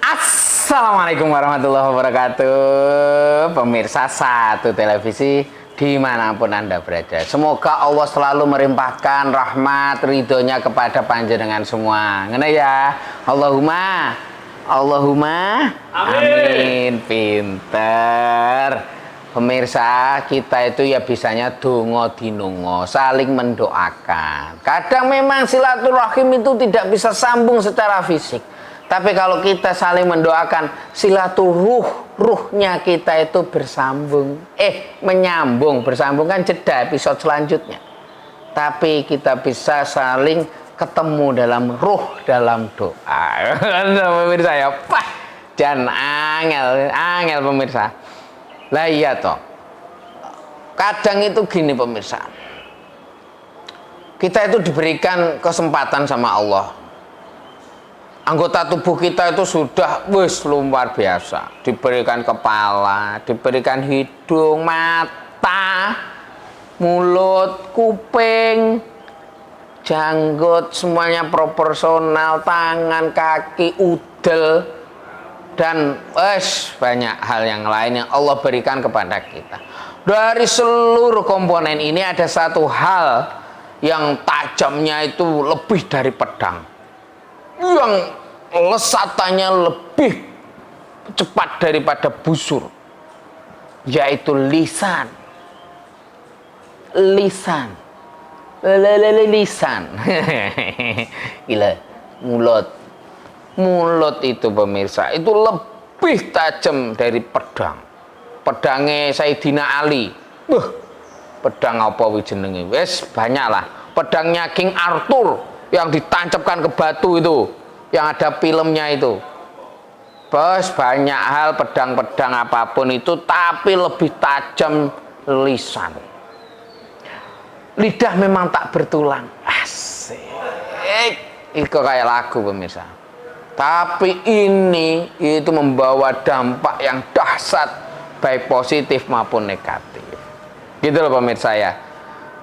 Assalamualaikum warahmatullahi wabarakatuh. Pemirsa Satu Televisi dimanapun Anda berada, semoga Allah selalu melimpahkan rahmat ridhonya kepada panjenengan semua. Ngene ya, Allahumma amin. Pinter. Pemirsa, kita itu ya bisanya dongo dinungo, saling mendoakan. Kadang memang silaturahim itu tidak bisa sambung secara fisik, tapi kalau kita saling mendoakan, ruhnya kita itu bersambung. Menyambung, bersambung kan jeda episode selanjutnya. Tapi kita bisa saling ketemu dalam ruh, dalam doa. Pemirsa ya, dan angel pemirsa. Lah iya toh. Kadang itu gini pemirsa. Kita itu diberikan kesempatan sama Allah. Anggota tubuh kita itu sudah luar biasa. Diberikan kepala, diberikan hidung, mata, mulut, kuping, janggut, semuanya proporsional, tangan, kaki, udel, dan banyak hal yang lain yang Allah berikan kepada kita. Dari seluruh komponen ini ada satu hal yang tajamnya itu lebih dari pedang, yang lesatannya lebih cepat daripada busur, yaitu lisan. Lisan. Gila, mulut itu pemirsa itu lebih tajam dari pedang. Pedangnya Sayyidina Ali. Pedang apa jenenge? Banyak lah. Pedangnya King Arthur yang ditancapkan ke batu itu, yang ada filmnya itu. Banyak hal, pedang-pedang apapun itu, tapi lebih tajam lisan. Lidah memang tak bertulang. Asik. Itu kayak lagu pemirsa. Tapi ini itu membawa dampak yang dahsyat, baik positif maupun negatif. Gitu loh pemirsa ya.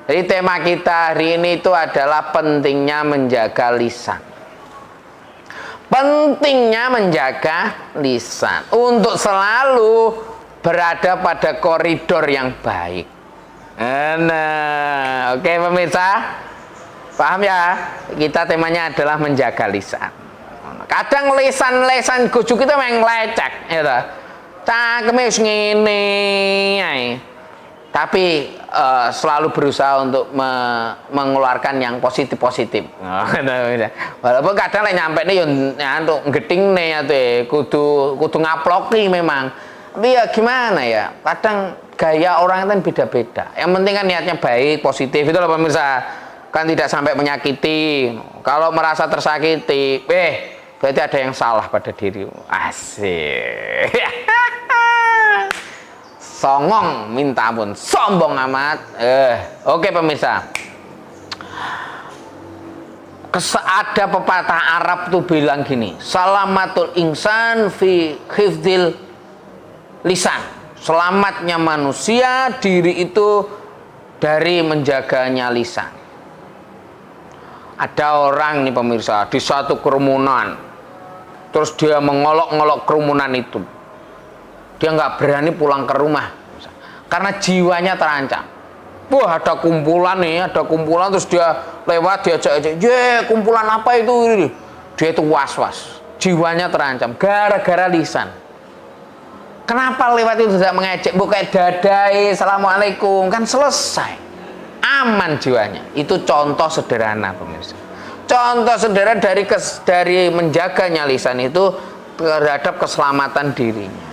Jadi tema kita hari ini itu adalah pentingnya menjaga lisan. Pentingnya menjaga lisan untuk selalu berada pada koridor yang baik. Nah, oke pemirsa, paham ya? Kita temanya adalah menjaga lisan. Kadang lesan gojuk kita memang lecek, ya toh. Cangkeme wis ngene ae. Tapi selalu berusaha untuk mengeluarkan yang positif-positif. Walaupun kadang lek nyampe nih untuk geding nih ya tuh, kudu ngaploki memang. Tapi ya gimana ya? Kadang gaya orang itu beda-beda. Yang penting kan niatnya baik, positif, itu loh pemirsa. Kan tidak sampai menyakiti. Kalau merasa tersakiti, berarti ada yang salah pada dirimu. Asik. Songong minta ampun, sombong amat. Oke pemirsa. Ada pepatah Arab tuh bilang gini, salamatul insan fi hifdzil lisan. Selamatnya manusia diri itu dari menjaganya lisan. Ada orang nih pemirsa di satu kerumunan, terus dia mengolok-ngolok kerumunan itu. Dia nggak berani pulang ke rumah karena jiwanya terancam. Wah, ada kumpulan terus dia lewat, dia ajak, kumpulan apa itu? Dia itu was-was, jiwanya terancam gara-gara lisan. Kenapa lewat itu tidak mengejek, bukan dadai, assalamualaikum, kan selesai, aman jiwanya. Itu contoh sederhana pemirsa. Contoh sederhana dari menjaganya lisan itu terhadap keselamatan dirinya.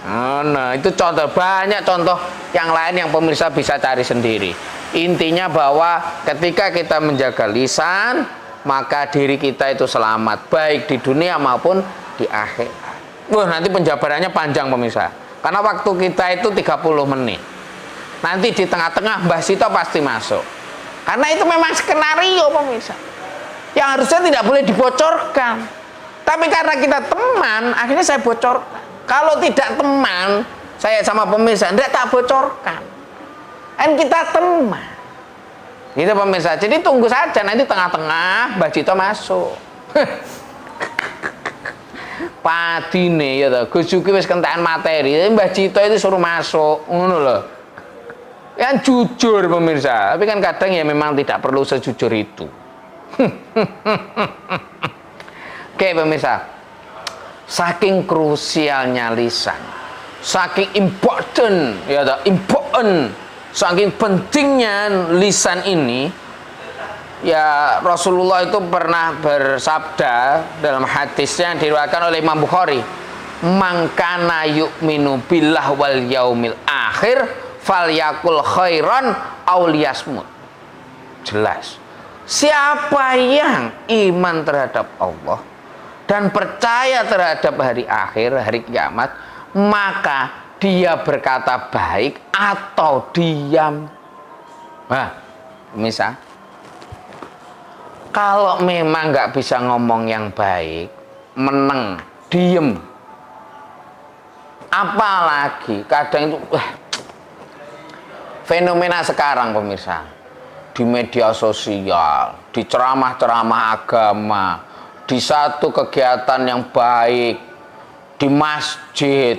Nah, itu contoh, banyak contoh yang lain yang pemirsa bisa cari sendiri. Intinya bahwa ketika kita menjaga lisan, maka diri kita itu selamat, baik di dunia maupun di akhirat. Nanti penjabarannya panjang pemirsa, karena waktu kita itu 30 menit. Nanti di tengah-tengah Mbah Sito pasti masuk, karena itu memang skenario pemirsa yang harusnya tidak boleh dibocorkan. Tapi karena kita teman, akhirnya saya bocorkan. Kalau tidak teman, saya sama pemirsa tidak tak bocorkan. Kan kita teman, gitu pemirsa. Jadi tunggu saja nanti tengah-tengah Mbah Sito masuk. padine ya to. Gus Juki wis kentekan materi, Mbah Cito itu suruh masuk, ngono lho. Kan jujur pemirsa, tapi kan kadang ya memang tidak perlu sejujur itu. Oke pemirsa, saking krusialnya lisan, saking important ya toh, important, saking pentingnya lisan ini, ya Rasulullah itu pernah bersabda dalam hadisnya yang diriwayatkan oleh Imam Bukhari, "Man yu'minu billah wal yaumil akhir falyakul khairan aw liyasmut." Jelas. Siapa yang iman terhadap Allah dan percaya terhadap hari akhir, hari kiamat, maka dia berkata baik atau diam. Nah, misal kalau memang nggak bisa ngomong yang baik, meneng, diem. Apalagi kadang itu fenomena sekarang pemirsa, di media sosial, di ceramah-ceramah agama, di satu kegiatan yang baik, di masjid,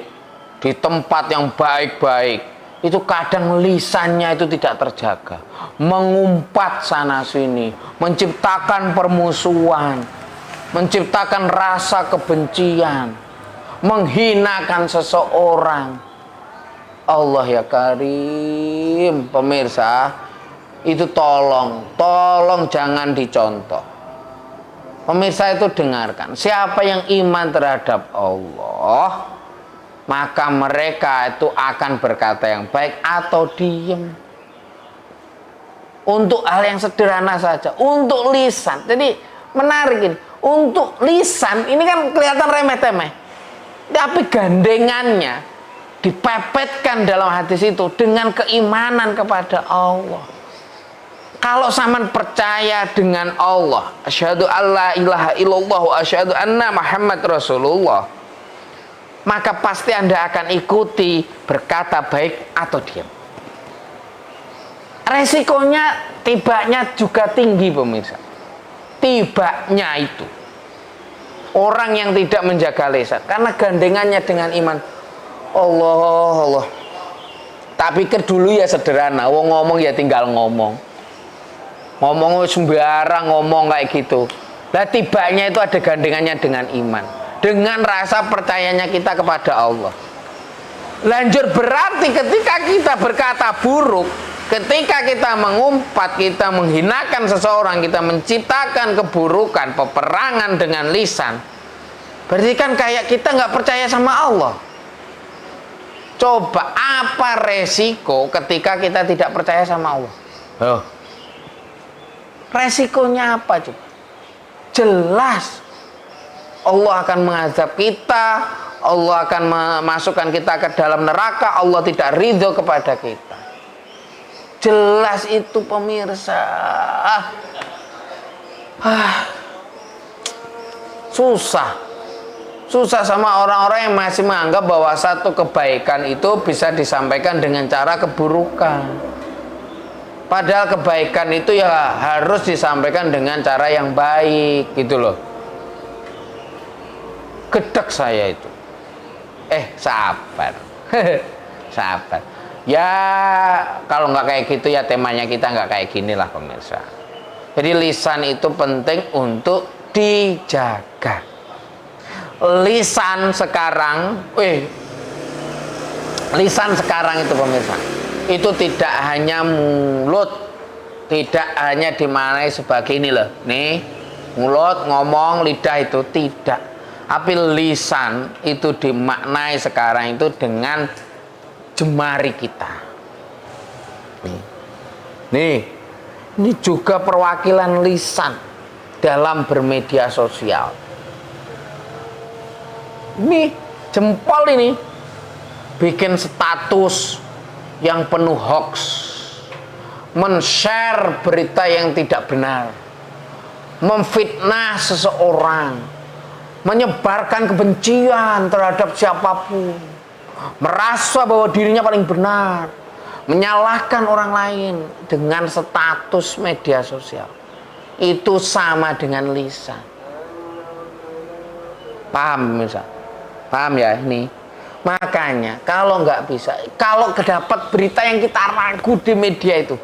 di tempat yang baik-baik, itu kadang lisannya itu tidak terjaga, mengumpat sana sini, menciptakan permusuhan, menciptakan rasa kebencian, menghinakan seseorang. Allah ya Karim, pemirsa, itu tolong jangan dicontoh. Pemirsa itu dengarkan, siapa yang iman terhadap Allah, maka mereka itu akan berkata yang baik atau diem. Untuk hal yang sederhana saja, untuk lisan. Jadi menarik ini, untuk lisan ini kan kelihatan remeh-temeh, tapi gandengannya dipepetkan dalam hadis itu dengan keimanan kepada Allah. Kalau saman percaya dengan Allah, asyhadu alla ilaha illallah wa asyhadu anna Muhammad Rasulullah, maka pasti Anda akan ikuti berkata baik atau diam. Resikonya tibanya juga tinggi pemirsa. Tibanya itu orang yang tidak menjaga lisan karena gandengannya dengan iman. Allah. Tak pikir dulu ya sederhana, wong ngomong ya tinggal ngomong. Ngomong sembarang ngomong kayak gitu. Nah tibanya itu ada gandengannya dengan iman, dengan rasa percayanya kita kepada Allah. Lanjut berarti ketika kita berkata buruk, ketika kita mengumpat, kita menghinakan seseorang, kita menciptakan keburukan, peperangan dengan lisan, berarti kan kayak kita nggak percaya sama Allah. Coba apa resiko ketika kita tidak percaya sama Allah? Resikonya apa coba? Jelas Allah akan mengazab kita, Allah akan memasukkan kita ke dalam neraka, Allah tidak ridho kepada kita. Jelas itu pemirsa. Susah sama orang-orang yang masih menganggap bahwa satu kebaikan itu bisa disampaikan dengan cara keburukan. Padahal kebaikan itu ya harus disampaikan dengan cara yang baik gitu loh. Gedek saya itu. Sabar. Sabar. Ya kalau nggak kayak gitu ya temanya kita nggak kayak gini lah pemirsa. Jadi lisan itu penting untuk dijaga. Lisan sekarang itu pemirsa, itu tidak hanya mulut, tidak hanya dimaknai sebagai ini loh, nih mulut ngomong, lidah itu tidak, tapi lisan itu dimaknai sekarang itu dengan jemari kita. Ini juga perwakilan lisan dalam bermedia sosial. Ini jempol ini bikin status yang penuh hoax, men-share berita yang tidak benar, memfitnah seseorang, menyebarkan kebencian terhadap siapapun, merasa bahwa dirinya paling benar, menyalahkan orang lain dengan status media sosial. Itu sama dengan lisan. Paham misal? Paham ya ini? Makanya kalau nggak bisa, kalau kedapat berita yang kita ragu di media itu,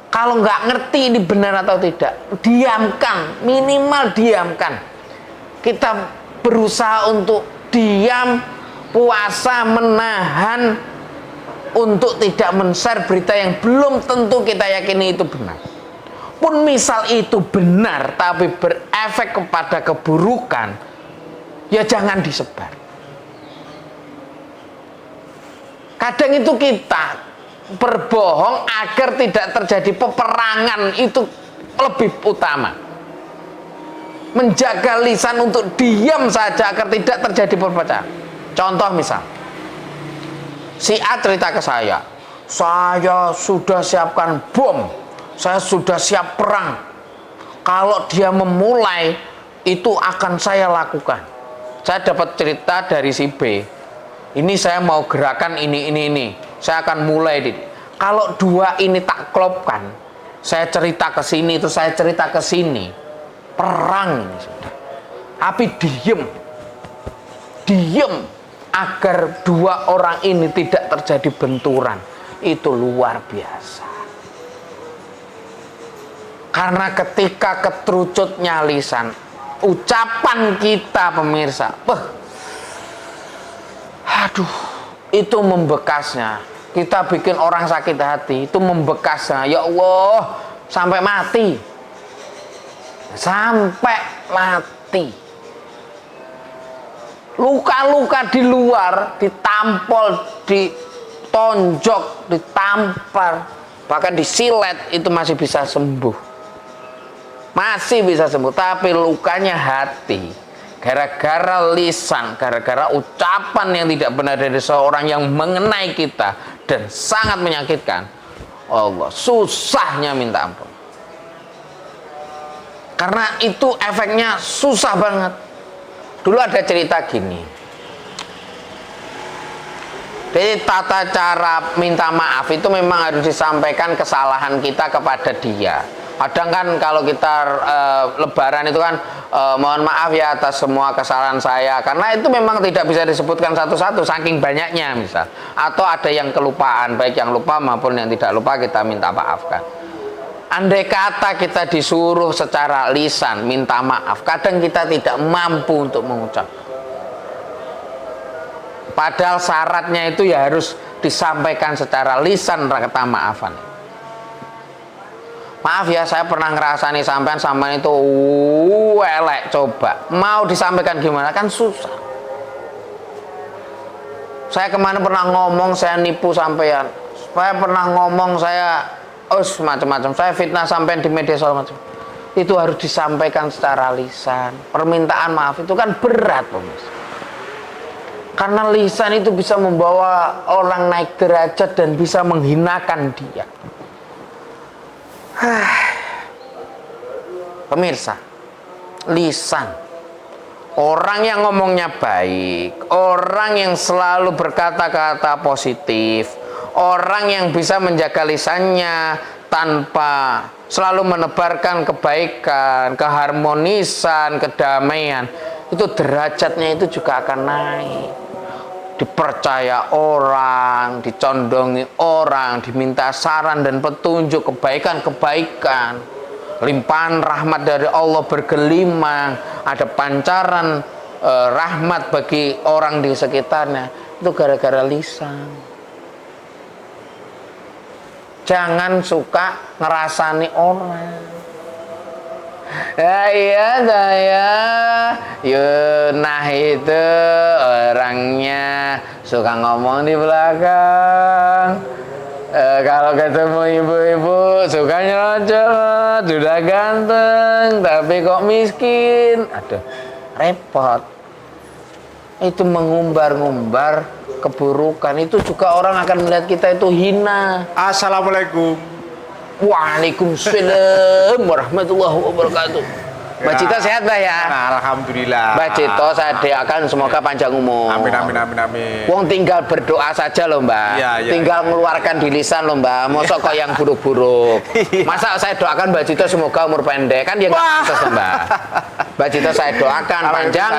kalau nggak ngerti ini benar atau tidak, diamkan, minimal diamkan. Kita berusaha untuk diam, puasa, menahan untuk tidak men-share berita yang belum tentu kita yakini itu benar. Pun misal itu benar tapi berefek kepada keburukan, ya jangan disebar. Kadang itu kita berbohong agar tidak terjadi peperangan, itu lebih utama. Menjaga lisan untuk diam saja agar tidak terjadi perpecahan. Contoh misal, si A cerita ke saya sudah siapkan bom, saya sudah siap perang. Kalau dia memulai, itu akan saya lakukan. Saya dapat cerita dari si B. Ini saya mau gerakan ini. Saya akan mulai. Kalau dua ini tak klopkan, saya cerita ke sini, itu saya cerita ke sini. Perang ini sudah. Tapi diem agar dua orang ini tidak terjadi benturan. Itu luar biasa. Karena ketika keterucutnya lisan, ucapan kita pemirsa, aduh, itu membekasnya. Kita bikin orang sakit hati, itu membekasnya. Ya Allah, sampai mati. Sampai mati. Luka-luka di luar, ditampol, ditonjok, ditampar, bahkan disilet, itu masih bisa sembuh. Masih bisa sembuh, tapi lukanya hati. Gara-gara lisan, gara-gara ucapan yang tidak benar dari seorang yang mengenai kita dan sangat menyakitkan, Allah, susahnya minta ampun. Karena itu efeknya susah banget. Dulu ada cerita gini. Jadi tata cara minta maaf itu memang harus disampaikan kesalahan kita kepada dia. Kadang kan kalau kita lebaran itu kan mohon maaf ya atas semua kesalahan saya, karena itu memang tidak bisa disebutkan satu-satu saking banyaknya misal, atau ada yang kelupaan, baik yang lupa maupun yang tidak lupa kita minta maafkan. Andai kata kita disuruh secara lisan minta maaf, kadang kita tidak mampu untuk mengucap. Padahal syaratnya itu ya harus disampaikan secara lisan kata maafan. Maaf ya, saya pernah ngerasani sampean itu elek, coba. Mau disampaikan gimana? Kan susah. Saya kemana pernah ngomong saya nipu sampean. Saya pernah ngomong saya macam-macam. Saya fitnah sampean di media sosial macam. Itu harus disampaikan secara lisan. Permintaan maaf itu kan berat, pemirsa. Karena lisan itu bisa membawa orang naik derajat dan bisa menghinakan dia. Pemirsa, lisan, orang yang ngomongnya baik, orang yang selalu berkata-kata positif, orang yang bisa menjaga lisannya tanpa selalu menebarkan kebaikan, keharmonisan, kedamaian, itu derajatnya itu juga akan naik. Dipercaya orang, dicondongi orang, diminta saran dan petunjuk, kebaikan-kebaikan, limpahan rahmat dari Allah bergelimang, ada pancaran rahmat bagi orang di sekitarnya. Itu gara-gara lisan. Jangan suka ngerasani orang. Iya saya Yunah itu orangnya suka ngomong di belakang. Kalau ketemu ibu-ibu suka nyelocot, sudah ganteng tapi kok miskin. Aduh, repot. Itu mengumbar-ngumbar keburukan, itu juga orang akan melihat kita itu hina. Assalamualaikum. Waalaikumsalam warahmatullahi wabarakatuh. Mbak Cito sehat Mbak ya? Nah, alhamdulillah. Mbak Cito saya doakan semoga panjang umur. Amin amin amin amin. Wong tinggal berdoa saja loh Mbak. Tinggal mengeluarkan di lisan loh Mbak. Mosok kok yang buruk-buruk. Masa saya doakan Mbak Cito semoga umur pendek kan dia nggak sukses Mbak. Mbak Cito saya doakan panjang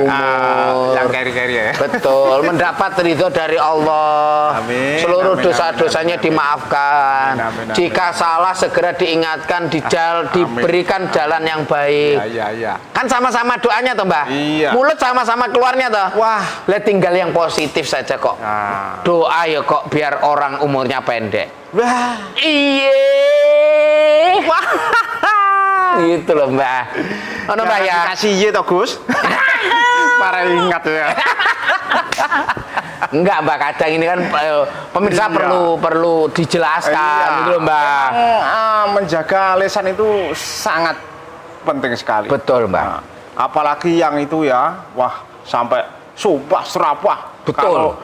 umur. Yang keri-keri ya. Betul, mendapat ridho dari Allah. Amin. Seluruh dosa-dosanya dimaafkan. Amin, amin, amin. Jika salah segera diingatkan, diberikan jalan yang baik. Iya. Kan sama-sama doanya toh Mbak. Iya. Mulut sama-sama keluarnya toh. Wah. Lihat tinggal yang positif saja kok. Nah. Doa ya kok biar orang umurnya pendek. Wah. Iya. Wah. Gitu loh Mbak. Ono Mbak ya. Kasih iya toh Gus. Para ingat ya. Enggak Mbak, kadang ini kan pemirsa perlu dijelaskan gitu loh Mbak. Menjaga lisan itu sangat penting sekali. Betul Mbak. Nah, apalagi yang itu ya, wah sampai sumpah serapah. Betul. Kalau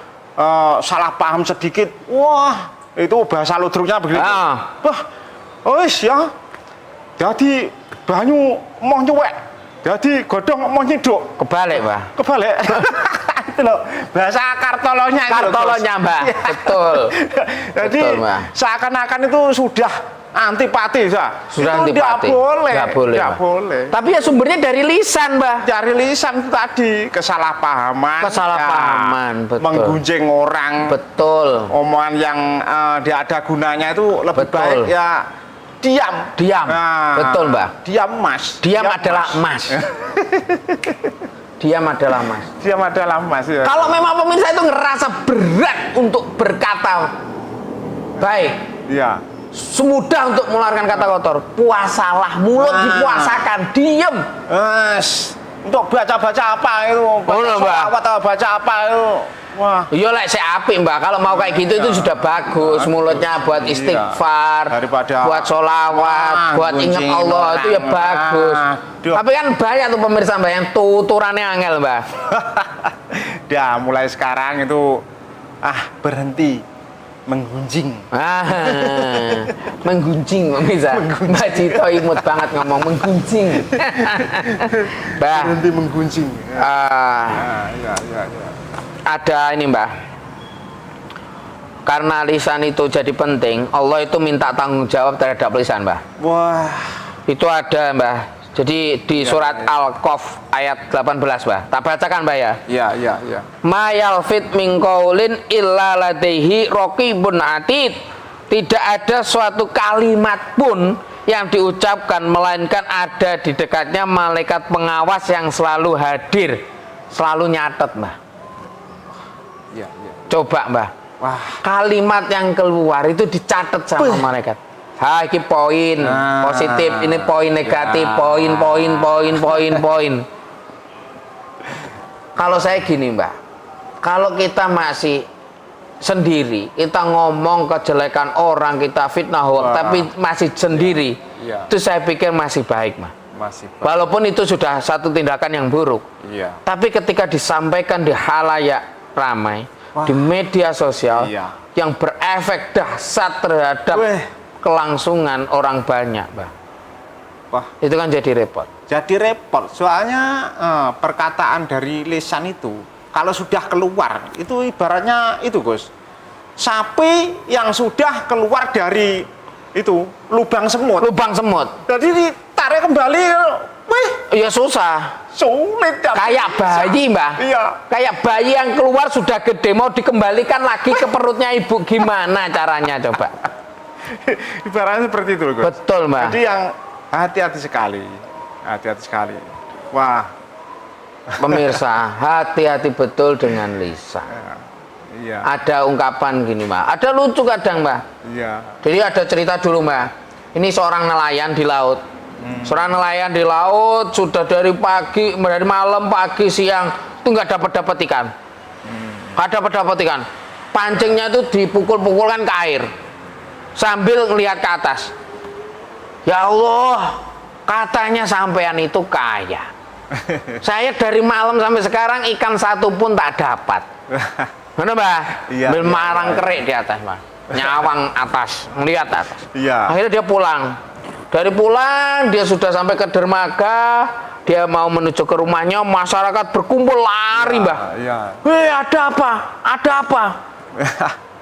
salah paham sedikit, wah itu bahasa ludruknya begitu. Wah, wis ya. Jadi banyu mau nyuwek, jadi godhong mau nyiduk. Kebalik Mbak. Kebalik. Itu loh, bahasa kartolonya. Kartolonya Mbak. Betul. Jadi seakan-akan itu sudah antipati sudah itu antipati. Nggak boleh. Tapi ya sumbernya dari lisan Mbak. Dari lisan itu tadi kesalahpahaman. Betul. Menggunjing orang. Betul. Omongan yang tidak ada gunanya itu lebih baik ya diam. Nah, betul Mbak. Diam Mas. Diam adalah emas. Diam adalah emas. Diam adalah emas ya. Kalau memang pemirsa itu ngerasa berat untuk berkata baik. Iya. Semudah untuk mengeluarkan kata kotor. Puasalah, mulut dipuasakan, diem. Untuk baca-baca apa itu? Baca apa itu? Wah. Iya lek saya apik Mbak. Kalau mau kayak gitu itu sudah bagus. Mulutnya buat istighfar, buat sholawat, buat ingat Allah itu ya bagus. Tapi kan banyak tuh pemirsa Mbak yang tuturannya angel Mbak. Dah mulai sekarang itu berhenti menggunjing. Menggunjing pemirsa. Mbak Cito imut banget ngomong menggunjing. Mbak. Berhenti menggunjing. Iya. Ada ini Mbak, karena lisan itu jadi penting, Allah itu minta tanggung jawab terhadap lisan Mbak. Wah. Itu ada Mbak. Jadi di surat Al-Qaf ayat 18 Mbak. Tak bacakan Mbak ya. Iya. Ma yalfit min qaulin illa ladaihi raqibun atid. Tidak ada suatu kalimat pun yang diucapkan melainkan ada di dekatnya malaikat pengawas yang selalu hadir, selalu nyatet Mbak. Iya. Coba Mbak. Wah. Kalimat yang keluar itu dicatat sama malaikat. Ini poin positif, ini poin negatif, poin. Kalau saya gini Mbak, kalau kita masih sendiri, kita ngomong kejelekan orang, kita fitnah hoax, tapi masih sendiri, itu saya pikir masih baik Mbak. Walaupun itu sudah satu tindakan yang buruk, tapi ketika disampaikan di halayak ramai, di media sosial, yang berefek dahsyat terhadap kelangsungan orang banyak Mbak. Wah. Itu kan jadi repot. Soalnya perkataan dari lisan itu kalau sudah keluar itu ibaratnya itu Gus, sapi yang sudah keluar dari itu lubang semut. Jadi ditarik kembali, ya susah. Sulit. Kayak bayi Mbak. Iya. Kayak bayi yang keluar sudah gede mau dikembalikan lagi ke perutnya ibu, gimana caranya coba? Ibaratnya seperti itu Gus. Betul Mbak. Jadi yang hati-hati sekali. Wah. Pemirsa, hati-hati betul dengan lisan. Iya. Ada ungkapan gini Mbak, ada lucu kadang Mbak. Iya. Jadi ada cerita dulu Mbak. Ini seorang nelayan di laut. Seorang nelayan di laut sudah dari malam, pagi, siang itu nggak dapat ikan. Nggak dapat ikan. Pancingnya itu dipukul-pukulkan ke air sambil ngelihat ke atas. Ya Allah, katanya sampean itu kaya. Saya dari malam sampai sekarang ikan satu pun tak dapat. Mana Mbak? Iya, marang kerik di atas Mbak. Nyawang atas, melihat atas. Iya. Akhirnya dia pulang. Dari pulang dia sudah sampai ke dermaga, dia mau menuju ke rumahnya, masyarakat berkumpul lari, Mbah. Iya. Ada apa? Ada apa?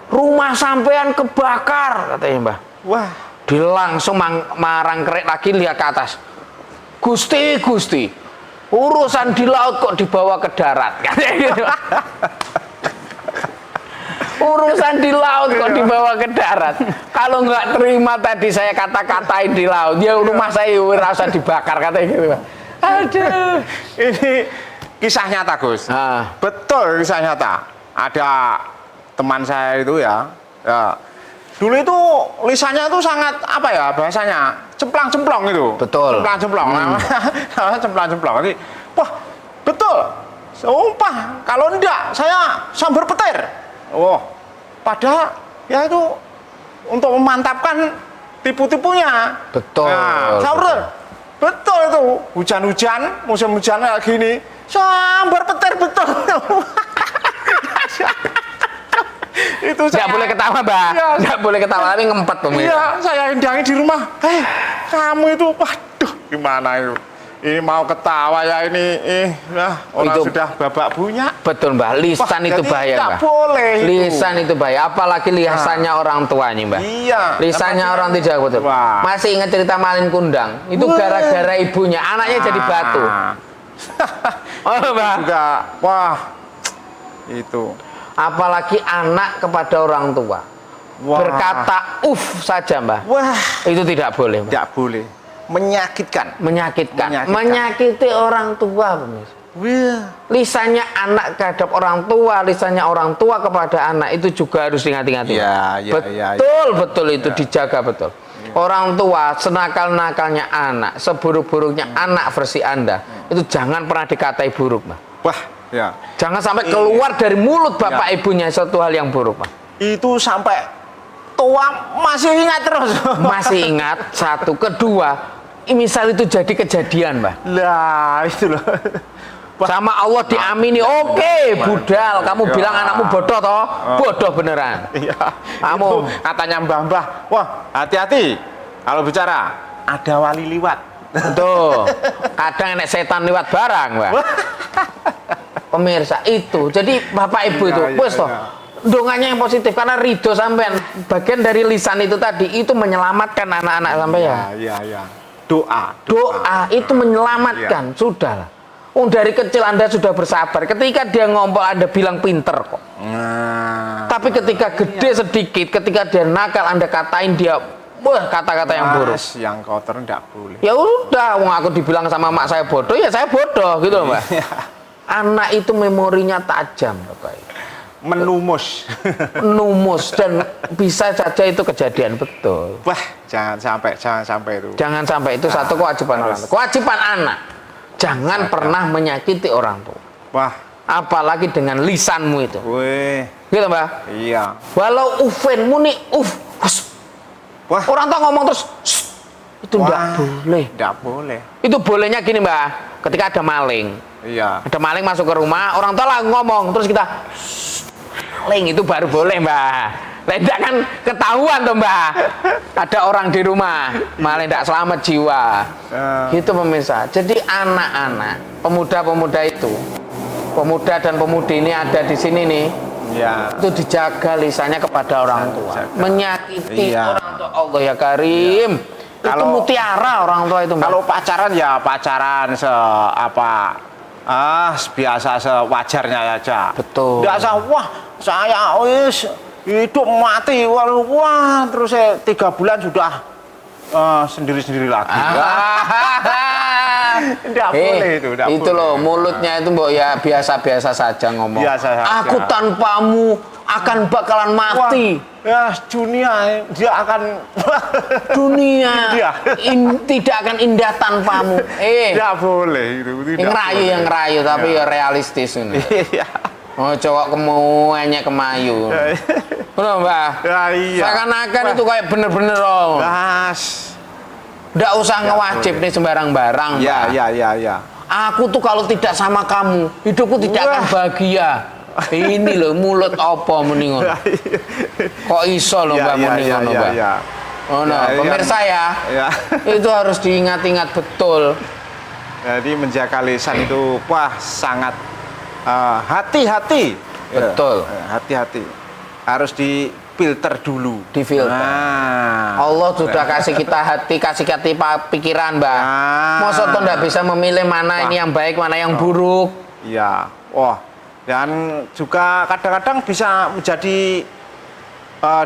Rumah sampean kebakar, katanya, Mbah. Wah, Dia langsung marang kerek lagi, lihat ke atas. Gusti, Gusti, urusan di laut kok dibawa ke darat, katanya gitu. Urusan di laut kok dibawa ke darat. Kalau nggak terima tadi saya kata-katain di laut, ya rumah saya rasa dibakar, katanya gitu, Mbah. Aduh. ini kisah nyata, Gus. Betul, kisah nyata. Ada teman saya itu ya, dulu itu lisannya itu sangat apa ya bahasanya, cemplang-cemplong itu. Betul. Cemplang-cemplong. Namanya cemplang-cemplong. Jadi, wah, betul. Sumpah, kalau enggak saya sambar petir. Oh, padahal ya itu untuk memantapkan tipu-tipunya. Betul. Nah, sambar. Betul itu. Hujan-hujan, musim hujan kayak gini, sambar petir betul. Itu Nggak boleh ketawa, Mbak. Iya. Nggak boleh ketawa, tapi ngempet pemirsa. Iya, saya hindangi di rumah. Kamu itu, waduh, gimana itu? Ini mau ketawa ya ini, orang Itu- sudah babak bunyak. Betul, Mbak. Lisan Wah, itu jadi bahaya, nggak Mbak. boleh itu. Lisan itu bahaya, apalagi lisannya orang tuanya, Mbak. Iya. Lisannya Namanya- orang tidak betul. Wah. Masih ingat cerita Malin Kundang? Itu Wah. gara-gara ibunya, anaknya jadi batu. Oh, Mbak. Juga, wah, itu. Apalagi anak kepada orang tua. Wah. Berkata saja, Mbak. Wah, Itu tidak boleh, Mbak. tidak boleh. Menyakitkan. Menyakitkan. Menyakitkan. Menyakiti orang tua, pemirsa. Wah. Lisannya anak terhadap orang tua, lisannya orang tua kepada anak itu juga harus diingat-ingat. Iya, iya, betul, iya. betul itu dijaga betul. Orang tua senakal-nakalnya anak, seburuk-buruknya anak versi Anda, itu jangan pernah dikatai buruk, Mbak. Wah, ya. Jangan sampai keluar dari mulut bapak Iya. ibunya satu hal yang buruk, Pak. Itu sampai tua masih ingat terus. Masih ingat, satu, kedua, misal itu jadi kejadian, Mbak. Lah, itu loh. Wah. Sama Allah diamini, oke, budal, kamu Ya. bilang anakmu bodoh toh, bodoh beneran. Iya. Kamu. Itu katanya Mbah-mbah, wah, hati-hati kalau bicara ada wali liwat. Tuh, kadang enek setan lewat barang, Mbak. Pemirsa itu, jadi bapak ibu itu, Iya, wes toh, iya. donganya yang positif karena ridho sampean, bagian dari lisan itu tadi itu menyelamatkan anak-anak sampean. Iya, iya. Doa. Doa itu menyelamatkan, sudah lah. Dari kecil Anda sudah bersabar. Ketika dia ngompol Anda bilang pinter kok. Nah, Tapi ketika gede sedikit, ketika dia nakal Anda katain dia, wah kata-kata yang buruk. Mas, yang kotor enggak boleh. Ya udah, wong aku dibilang sama mak saya bodoh, ya saya bodoh gitu loh, Mbak. Anak itu memorinya tajam, Bapak. Menumus. Numus dan bisa saja itu kejadian betul. Wah, jangan sampai itu. Jangan sampai itu satu kewajiban orang tua. Kewajiban anak, jangan pernah menyakiti orang tua. Wah, Apalagi dengan lisanmu itu. weh, Gitu, Mbak. iya. Walau ufen muni hus. Wah, Orang tua ngomong terus itu enggak wah, boleh. enggak boleh. Itu bolehnya gini, Mbak. Ketika ada maling. Iya. Ada maling masuk ke rumah, orang tua lah ngomong, terus kita maling itu baru boleh, Mbak. Tidak kan ketahuan tuh, Mbak. Ada orang di rumah, maling tidak selamat jiwa. Gitu pemirsa. Jadi anak-anak, pemuda-pemuda itu, pemuda dan pemudi ini ada di sini nih, Iya. itu dijaga lisannya kepada orang tua. Dijaga. Menyakiti Iya. orang tua, Allah ya Karim. Itu Kalau- mutiara orang tua itu, Mbak. Kalau pacaran ya pacaran biasa sewajarnya aja. Betul. Nggak usah, wah saya wis hidup mati, wah terus saya 3 bulan sudah sendiri-sendiri lagi. Nggak boleh itu, nggak itu boleh. loh mulutnya itu mbok ya biasa-biasa saja ngomong. Biasa saja. Aku tanpamu akan bakalan mati. Wah, ya dunia dia akan Dunia Iya. tidak akan indah tanpamu. nggak boleh itu. Yang ngerayu tapi ya realistis ini. Iya. Oh, cowok kemu enyek kemayu. Bener, Mbak? Ya, iya. Seakan-akan itu kayak bener-bener loh. Mas. Nggak usah ngewajib nih sembarang barang, Ya, Mbak. ya. Aku tuh kalau tidak sama kamu, hidupku tidak akan Wah. bahagia. Ini loh mulut apa mendingan. Kok iso loh Mbak mendingan Mbak. ya. Oh no, pemirsa ya. Ya. Itu harus diingat-ingat betul. Jadi menjaga lisan itu wah sangat hati-hati. Betul. Hati-hati. Harus difilter dulu. Difilter. Nah. Allah sudah kasih kita hati, kasih kita pikiran, Mbak. Masa tuh nggak bisa memilih mana ini yang baik, mana yang buruk. Iya. Wah. Dan juga kadang-kadang bisa menjadi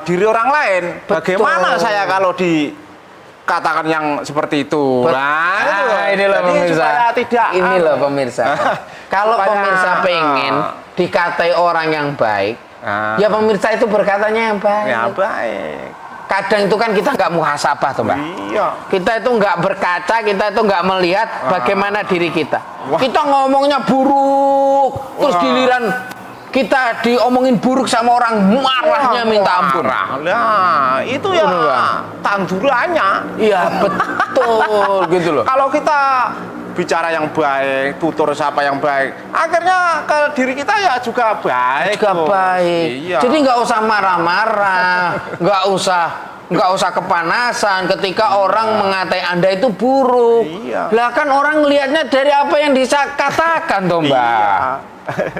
diri orang lain. Betul. Bagaimana saya kalau dikatakan yang seperti itu? Ini loh pemirsa. Ini loh pemirsa. Kalau pemirsa pengen dikatai orang yang baik, ya pemirsa itu berkatanya yang baik. Ya baik. Kadang itu kan kita nggak muhasabah tuh, Mbak. Iya. Kita itu nggak berkaca, kita itu nggak melihat bagaimana diri kita. Wah. Kita ngomongnya buruk, terus giliran kita diomongin buruk sama orang, marahnya minta ampun. Nah, itu ya tandurannya. Iya betul gitu loh. Kalau kita bicara yang baik, tutur sapa yang baik, akhirnya ke diri kita ya juga baik. Juga baik. Iya. Jadi nggak usah marah-marah, nggak usah kepanasan ketika orang mengatai Anda itu buruk. Iya. Lah kan orang ngelihatnya dari apa yang dikatakan toh, Mbak. Iya.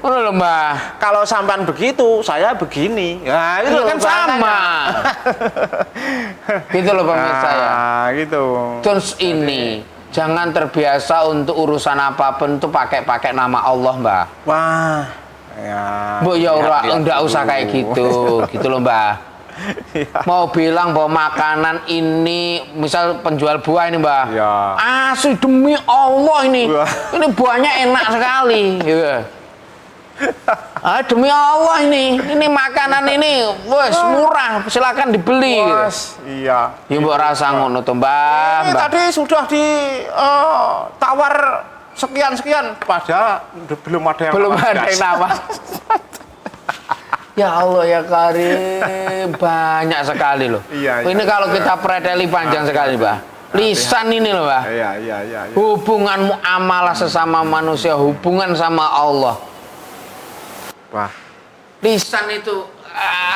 Loh, Mbak. Kalau sampean begitu, saya begini. Nah, itu Kan sama. Gitu loh pemirsa ya. Gitu. Terus ini jangan terbiasa untuk urusan apapun itu pakai nama Allah, Mbak. Wah. Ya. Bu ya ora lihat enggak usah dulu. kayak gitu loh, Mbak. Iya. Mau bilang bahwa makanan ini, misal penjual buah ini, Mbak. Ya. Asli demi Allah ini. Wah. Ini buahnya enak sekali, gitu. Demi Allah ini makanan ini, wes murah, silakan dibeli. Gitu. Iya. Ya mbok rasa ngono to, Mbak. Ini tadi sudah ditawar sekian-sekian, padahal belum ada yang nawar. Ya Allah ya Karim, banyak sekali loh. Iya, ini iya, kalau kita preteli panjang sekali, Mbak. Lisan ini loh, Mbak. Iya. Hubungan muamalah sesama manusia, hubungan sama Allah. Wah. Lisan itu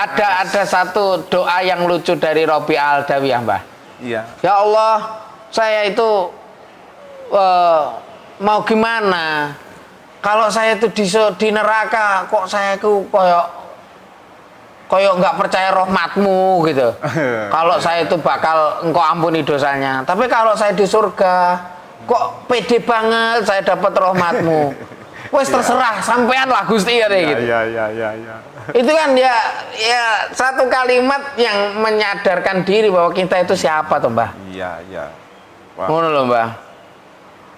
ada satu doa yang lucu dari Robi Aldawiyah, Mbak. Iya. Ya Allah, saya itu mau gimana? Kalau saya itu di neraka, kok saya itu koyok nggak percaya rahmatmu gitu. Kalau saya itu bakal engkau ampuni dosanya. Tapi kalau saya di surga, kok pede banget saya dapat rahmatmu. Wes terserah, sampean lah Gusti ya gitu. Iya. Itu kan ya satu kalimat yang menyadarkan diri bahwa kita itu siapa tuh, Mbah. Iya. Wah. Ngono loh, Mbah.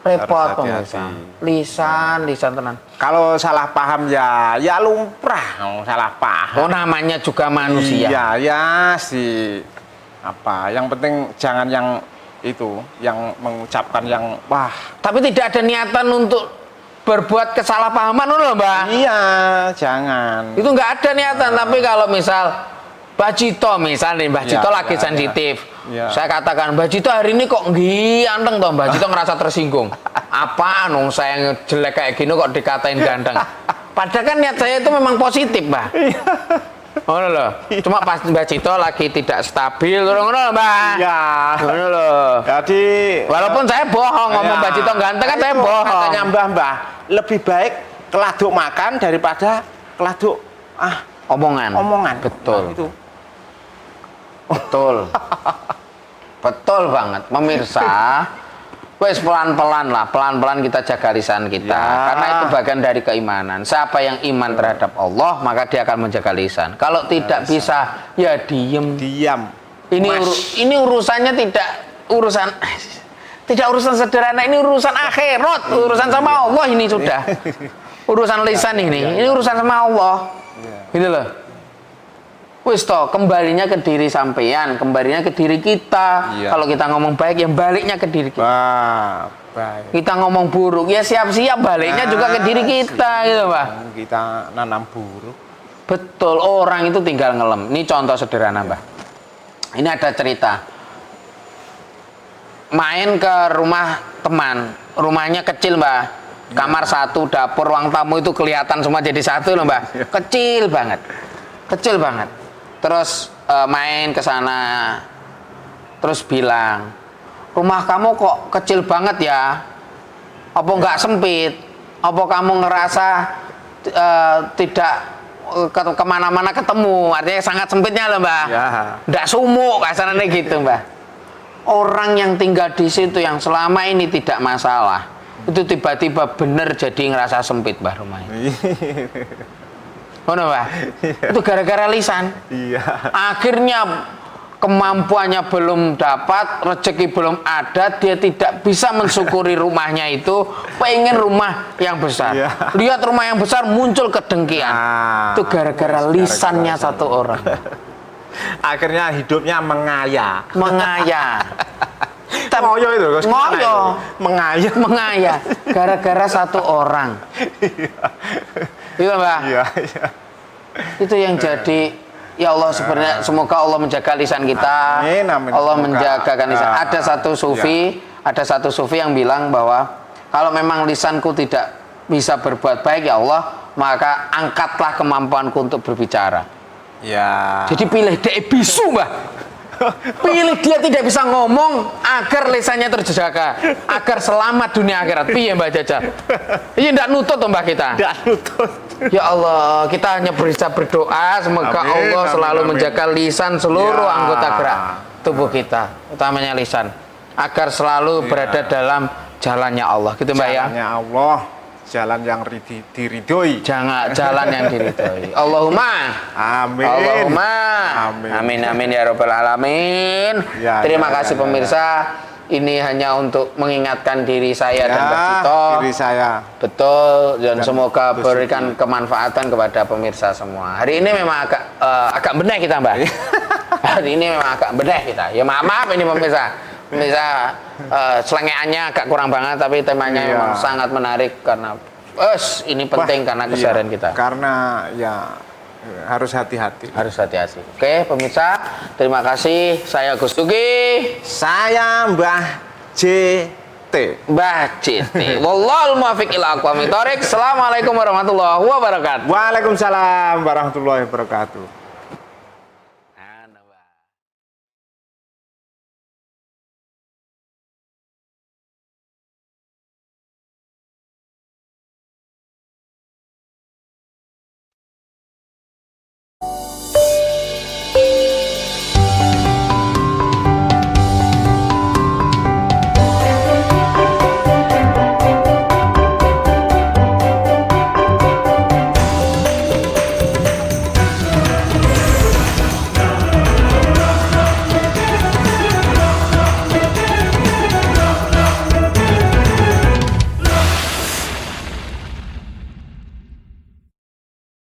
Repot Harus hati-hati. pemirsa. Lisan tenan. Kalau salah paham ya lumrah. Salah paham. Oh, namanya juga manusia. Iya, ya sih. Apa? Yang penting jangan yang itu, yang mengucapkan yang wah. Tapi tidak ada niatan untuk berbuat kesalahpahaman loh, Mbak. Iya, jangan. Itu nggak ada niatan. Tapi kalau misal Mbak Cito misalnya, Mbak Cito lagi sensitif. Ya. Saya katakan, Mbak Cito hari ini kok ganteng toh, Mbak Cito ngerasa tersinggung. Apaan dong saya jelek kayak gini kok dikatain ganteng. Padahal kan niat saya itu memang positif, Mbak. Oh loh. Cuma pas Mbak Cito lagi tidak stabil, ngono loh, Mbak. Iya. Ngono loh. Jadi Walaupun saya bohong ngomong Mbak Cito ganteng kan saya bohong. Katanya Mbah, lebih baik keladuk makan daripada keladuk omongan. Betul. Nah, itu. Betul. Betul banget. Pemirsa, wes pelan-pelan lah, pelan-pelan kita jaga lisan kita. Ya. Karena itu bagian dari keimanan. Siapa yang iman terhadap Allah, maka dia akan menjaga lisan. Kalau tidak bisa, ya diem. Diam. Ini urusannya tidak urusan sederhana, ini urusan akhirat, urusan sama Allah ini sudah. Urusan lisan ini urusan sama Allah. Gitu loh. Wis toh, kembalinya ke diri sampean, kembalinya ke diri kita. Iya. Kalau kita ngomong baik, ya baliknya ke diri kita. Wah, baik. Kita ngomong buruk, ya siap-siap baliknya juga ke diri kita, gitu, Pak. Kita nanam buruk. Betul, orang itu tinggal ngelem. Ini contoh sederhana, Mbak. Ini ada cerita. Main ke rumah teman, rumahnya kecil, Mbak. Kamar satu, dapur, ruang tamu itu kelihatan semua jadi satu loh, Mbak. Kecil banget. Terus main ke sana. terus bilang, rumah kamu kok kecil banget ya? Apa nggak sempit? Apa kamu ngerasa tidak kemana-mana ketemu? Artinya sangat sempitnya loh mbak. Ya. Nggak sumuk kasarnya gitu mbak. Orang yang tinggal di situ yang selama ini tidak masalah, itu tiba-tiba bener jadi ngerasa sempit mbak rumahnya. Mana mbak? Itu gara-gara lisan. Iya. Akhirnya kemampuannya belum dapat, rezeki belum ada, dia tidak bisa mensyukuri rumahnya itu, pengen rumah yang besar. Iya. Lihat rumah yang besar muncul kedengkian. Nah, Itu gara-gara lisannya satu orang. Akhirnya hidupnya mengaya. Mengaya. Ngoyo itu, Gus. Ngoyo. Mengaya. Mengaya. Gara-gara satu orang. Iya mbak. Iya, iya. Itu yang jadi. Ya Allah, sebenarnya semoga Allah menjaga lisan kita. Amin, amin. Allah Semoga. menjagakan lisan. Ada satu sufi yang bilang bahwa kalau memang lisanku tidak bisa berbuat baik ya Allah, maka angkatlah kemampuanku untuk berbicara. Ya. Jadi pilih dia bisu, Mbah. Pilih dia tidak bisa ngomong agar lisannya terjaga, agar selamat dunia akhirat. Piye Mbak Jaja? Ini ndak nutut toh Mbak kita. Ndak nutut. Ya Allah, kita hanya bisa berdoa semoga Amin, Allah selalu amin. menjaga lisan seluruh Ya. anggota gerak tubuh kita, utamanya lisan, agar selalu berada dalam jalannya Allah. Gitu Mbak ya. Jalannya Allah, jalan yang diridhoi. Jangan jalan yang diridhoi. Allahumma Amin. Allahumma Amin. amin amin ya rabbal alamin. Ya, Terima ya, kasih ya, pemirsa. Ini hanya untuk mengingatkan diri saya dan Mbak Cito. Diri saya. Betul, dan Dan semoga Gus berikan kemanfaatan kepada pemirsa semua. Hari ini memang agak bedah kita, Mbak. Hari ini memang agak bedah kita. Ya maaf ini pemirsa. Pemirsa selengeannya agak kurang banget, tapi temanya Iya. memang sangat menarik karena ini penting karena keseharian kita. Karena ya harus hati-hati. Harus hati-hati. Oke, pemirsa, terima kasih. Saya Gus Dugi. Saya Mbah JT. Mbah CT. Wallahul muwaffiq ila aqwamit thoriq. Assalamualaikum warahmatullahi wabarakatuh. Waalaikumsalam warahmatullahi wabarakatuh.